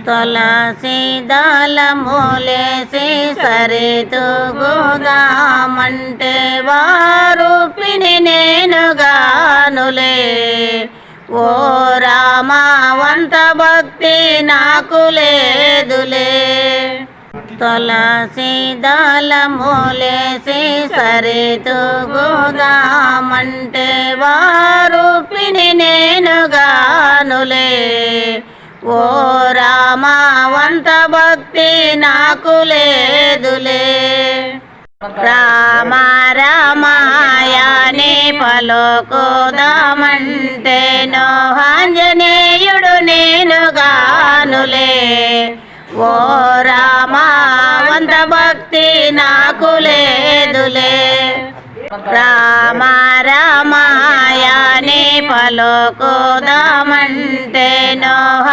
తులసి దళములేసి సరితూగుదామంటే వారు పిని నేనుగానులే. ఓ రామా వంత భక్తి నాకు లేదులే. తులసి దళములేసి సరితూగుదామంటే వారు పిని నేనుగానులే. ఓ రామా వంత భక్తి నాకు లేదులే. రామ రామాయని పలుకుదామంటేనో ఆంజనేయుడు నేనుగానులే. ఓ రామా వంత భక్తి నాకు లేదులే. రామ రామాయని పలుకుదామంటేనో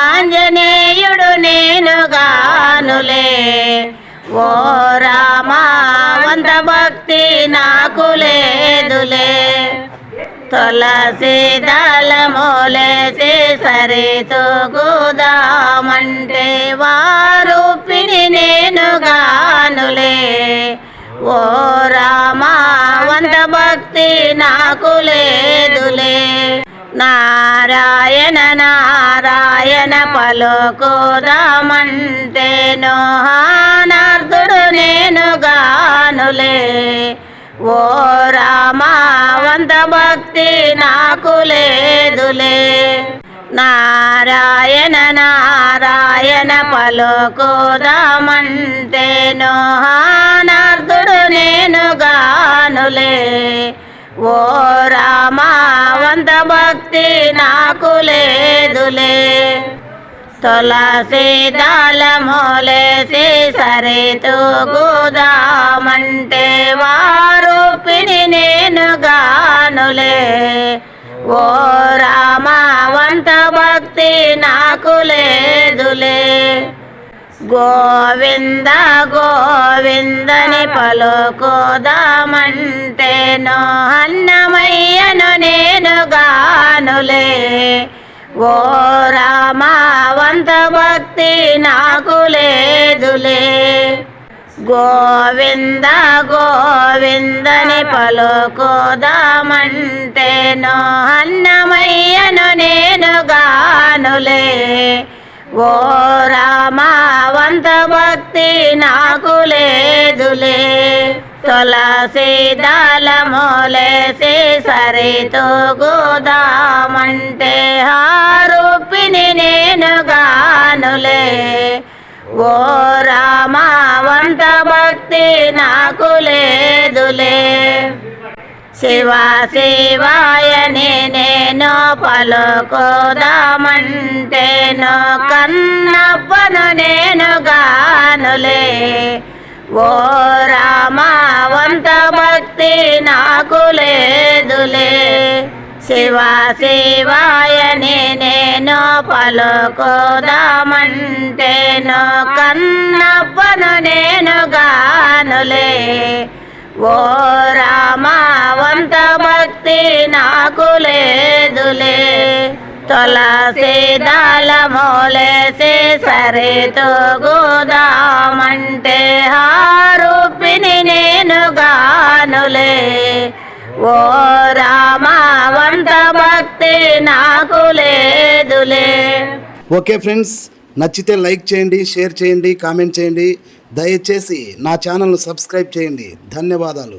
ఆంజనేయుడు నేనుగానులే. ఓ రామా వంత భక్తి నాకు లేదులే. తులసి దళములేసి సరితూగుదామంటే వారు పిని నేనుగానులే. ఓ రామా వంత భక్తి నాకు లేదులే. నారాయణ నారాయణ పలుకుదామంటేనో ఆనార్దుడు నేనుగానులే. ఓ రామా వంత భక్తి నాకు లేదులే. నారాయణ నారాయణ పలుకుదామంటేనో ఆనార్దుడు నేనుగానులే. ఓ రామా వంత భక్తి నాకు లేదులే. తులసి దళములేసి సరితూగుదామంటే వారు పిని నేనుగానులే. ఓ రామా వంత భక్తి నాకు లేదులే. గోవింద గోవిందని పలుకుదామంటేనో అన్నమయ్యను నేనుగానులే. ఓ రామా వంత భక్తి నాకు లేదులే. గోవింద గోవిందని పలుకుదామంటేనో అన్నమయ్యను నేనుగానులే. ఓ రామా వంత భక్తి నాకు లేదులే. తులసి దళములేసి సరితూగుదామంటే హారు పిని నేనుగానులే. ఓ రామా వంత భక్తి నాకు లేదులే. శివ శివాయని నేను పలుకుదామంటేనో కన్నప్పను నేనుగానులే. ఓ రామా వంత భక్తి నాకు లేదులే. శివ శివాయని నేను పలుకుదామంటేనో కన్నప్పను నేనుగానులే. ఓ రామా వంత భక్తి నాకు లేదులే. తులసి దళములేసి సరితూగుదామంటే హారు పిని నేనుగానులే. ఓ రామా వంత భక్తి నాకు లేదులే. ఓకే ఫ్రెండ్స్, నచ్చితే లైక్ చేయండి, షేర్ చేయండి, కామెంట్ చేయండి. దయచేసి నా ఛానల్ను సబ్స్క్రైబ్ చేయండి. ధన్యవాదాలు.